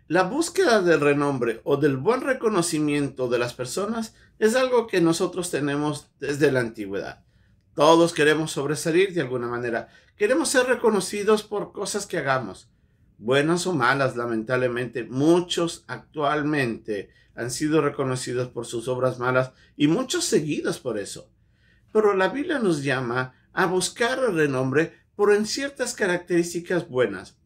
La búsqueda del renombre o del buen reconocimiento de las personas es algo que nosotros tenemos desde la antigüedad. Todos queremos sobresalir de alguna manera. Queremos ser reconocidos por cosas que hagamos, buenas o malas. Lamentablemente, muchos actualmente han sido reconocidos por sus obras malas y muchos seguidos por eso. Pero la Biblia nos llama a buscar el renombre por en ciertas características buenas.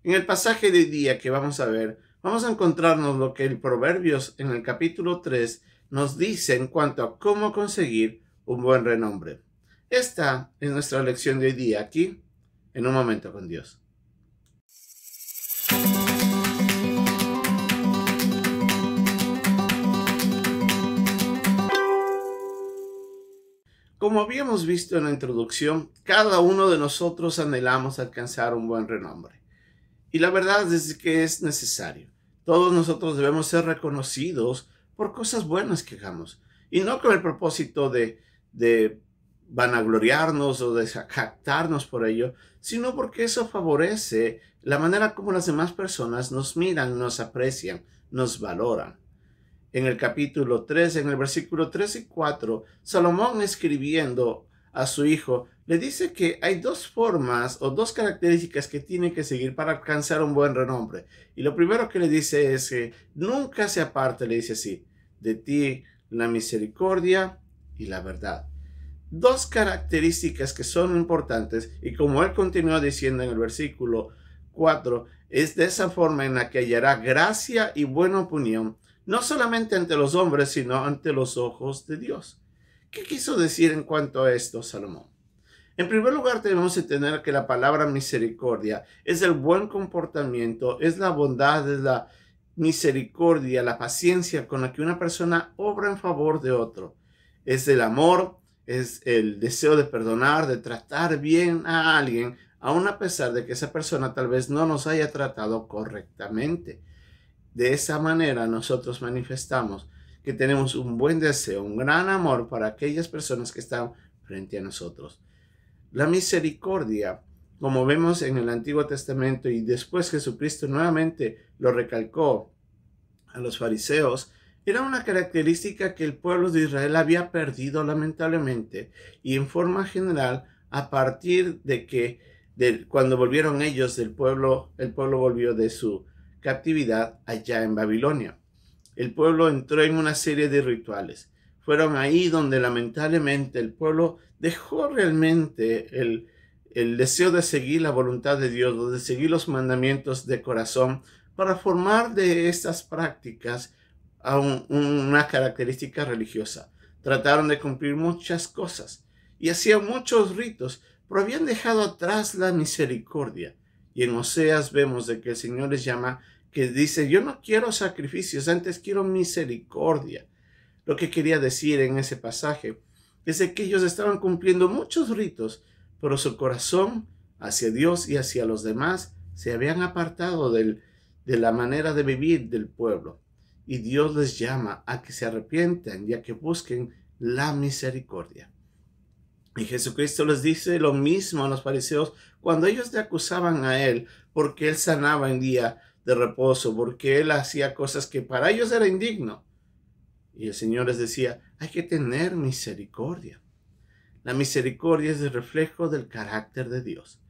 En el pasaje de hoy día que vamos a ver, vamos a encontrarnos lo que el Proverbios en el capítulo 3 nos dice en cuanto a cómo conseguir un buen renombre. Esta es nuestra lección de hoy día aquí, en un momento con Dios. Como habíamos visto en la introducción, cada uno de nosotros anhelamos alcanzar un buen renombre. Y la verdad es que es necesario. Todos nosotros debemos ser reconocidos por cosas buenas que hagamos. Y no con el propósito de vanagloriarnos o de jactarnos por ello, sino porque eso favorece la manera como las demás personas nos miran, nos aprecian, nos valoran. En el capítulo 3, en el versículo 3 y 4, Salomón, escribiendo a su hijo, le dice que hay dos formas o dos características que tiene que seguir para alcanzar un buen renombre. Y lo primero que le dice es que nunca se aparte, le dice así, de ti la misericordia y la verdad. Dos características que son importantes, y como él continúa diciendo en el versículo 4, es de esa forma en la que hallará gracia y buena opinión, no solamente ante los hombres, sino ante los ojos de Dios. ¿Qué quiso decir en cuanto a esto Salomón? En primer lugar, debemos entender que la palabra misericordia es el buen comportamiento, es la bondad, es la misericordia, la paciencia con la que una persona obra en favor de otro. Es el amor, es el deseo de perdonar, de tratar bien a alguien, aun a pesar de que esa persona tal vez no nos haya tratado correctamente. De esa manera nosotros manifestamos que tenemos un buen deseo, un gran amor para aquellas personas que están frente a nosotros. La misericordia, como vemos en el Antiguo Testamento y después Jesucristo nuevamente lo recalcó a los fariseos, era una característica que el pueblo de Israel había perdido lamentablemente, y en forma general a partir de cuando volvieron ellos del pueblo, el pueblo volvió de su captividad allá en Babilonia. El pueblo entró en una serie de rituales. Fueron ahí donde lamentablemente el pueblo dejó realmente el deseo de seguir la voluntad de Dios, o de seguir los mandamientos de corazón, para formar de estas prácticas a una característica religiosa. Trataron de cumplir muchas cosas y hacían muchos ritos, pero habían dejado atrás la misericordia. Y en Oseas vemos de que el Señor les llama, que dice, yo no quiero sacrificios, antes quiero misericordia. Lo que quería decir en ese pasaje es de que ellos estaban cumpliendo muchos ritos, pero su corazón hacia Dios y hacia los demás se habían apartado de la manera de vivir del pueblo. Y Dios les llama a que se arrepientan y a que busquen la misericordia. Y Jesucristo les dice lo mismo a los fariseos cuando ellos le acusaban a él porque él sanaba en día de reposo, porque él hacía cosas que para ellos era indigno. Y el Señor les decía, hay que tener misericordia. La misericordia es el reflejo del carácter de Dios.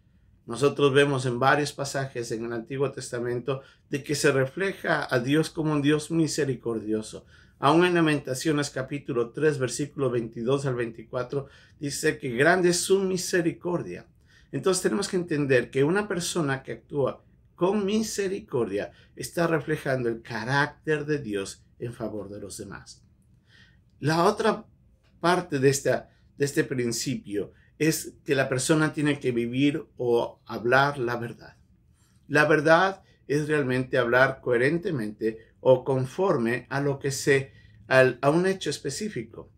Nosotros vemos en varios pasajes en el Antiguo Testamento de que se refleja a Dios como un Dios misericordioso. Aún en Lamentaciones capítulo 3, versículo 22 al 24, dice que grande es su misericordia. Entonces tenemos que entender que una persona que actúa con misericordia está reflejando el carácter de Dios en favor de los demás. La otra parte de este principio es que la persona tiene que vivir o hablar la verdad. La verdad es realmente hablar coherentemente o conforme a lo que a un hecho específico.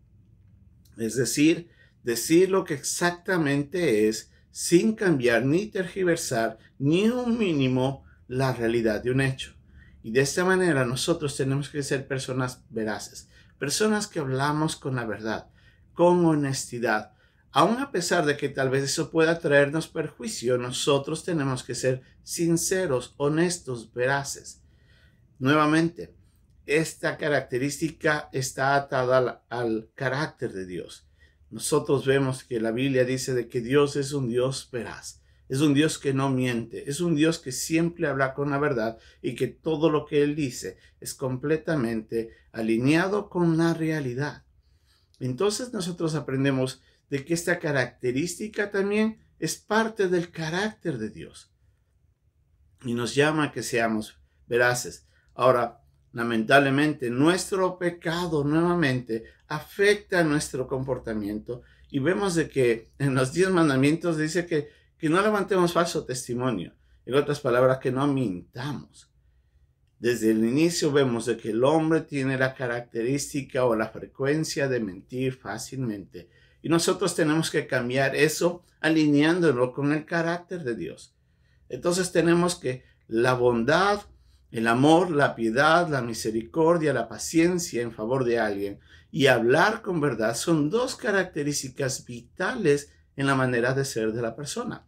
Es decir, decir lo que exactamente es, sin cambiar ni tergiversar ni un mínimo la realidad de un hecho. Y de esta manera nosotros tenemos que ser personas veraces, personas que hablamos con la verdad, con honestidad. Aun a pesar de que tal vez eso pueda traernos perjuicio, nosotros tenemos que ser sinceros, honestos, veraces. Nuevamente, esta característica está atada al carácter de Dios. Nosotros vemos que la Biblia dice de que Dios es un Dios veraz, es un Dios que no miente, es un Dios que siempre habla con la verdad y que todo lo que Él dice es completamente alineado con la realidad. Entonces nosotros aprendemos de que esta característica también es parte del carácter de Dios y nos llama a que seamos veraces. Ahora, lamentablemente, nuestro pecado nuevamente afecta nuestro comportamiento y vemos de que en los 10 mandamientos dice que no levantemos falso testimonio. En otras palabras, que no mintamos. Desde el inicio vemos de que el hombre tiene la característica o la frecuencia de mentir fácilmente. Y nosotros tenemos que cambiar eso alineándolo con el carácter de Dios. Entonces tenemos que la bondad, el amor, la piedad, la misericordia, la paciencia en favor de alguien y hablar con verdad son dos características vitales en la manera de ser de la persona.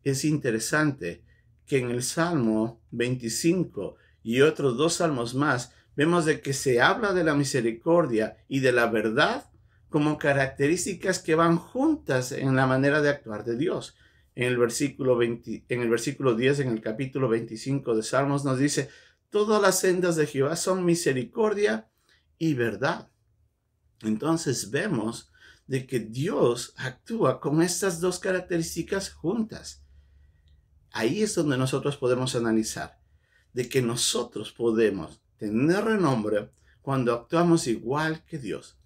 Es interesante que en el Salmo 25 y otros 2 salmos más, vemos de que se habla de la misericordia y de la verdad como características que van juntas en la manera de actuar de Dios. En el versículo 10, en el capítulo 25 de Salmos, nos dice, todas las sendas de Jehová son misericordia y verdad. Entonces vemos de que Dios actúa con estas dos características juntas. Ahí es donde nosotros podemos analizar de que nosotros podemos tener renombre cuando actuamos igual que Dios.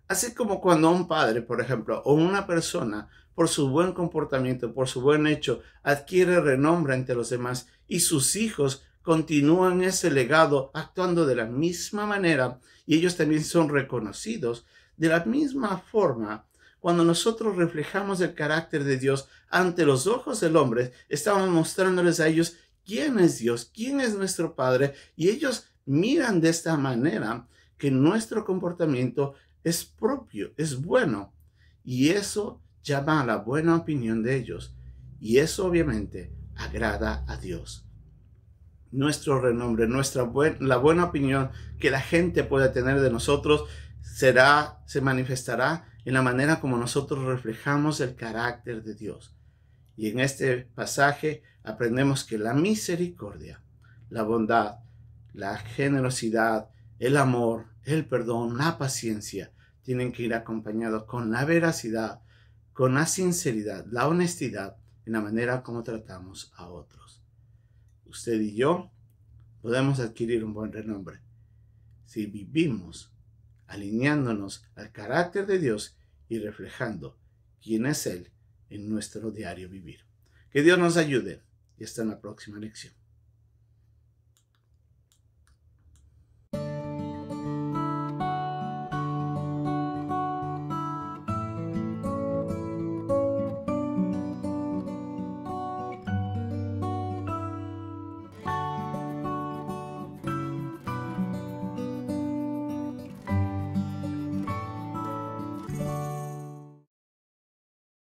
Así como cuando un padre, por ejemplo, o una persona, por su buen comportamiento, por su buen hecho, adquiere renombre ante los demás y sus hijos continúan ese legado actuando de la misma manera y ellos también son reconocidos. De la misma forma, cuando nosotros reflejamos el carácter de Dios ante los ojos del hombre, estamos mostrándoles a ellos quién es Dios, quién es nuestro Padre, y ellos miran de esta manera que nuestro comportamiento es propio, es bueno, y eso llama a la buena opinión de ellos, y eso obviamente agrada a Dios. Nuestro renombre, la buena opinión que la gente pueda tener de nosotros se manifestará en la manera como nosotros reflejamos el carácter de Dios. Y en este pasaje aprendemos que la misericordia, la bondad, la generosidad, el amor, el perdón, la paciencia, tienen que ir acompañados con la veracidad, con la sinceridad, la honestidad en la manera como tratamos a otros. Usted y yo podemos adquirir un buen renombre si vivimos alineándonos al carácter de Dios y reflejando quién es Él en nuestro diario vivir. Que Dios nos ayude y hasta en la próxima lección.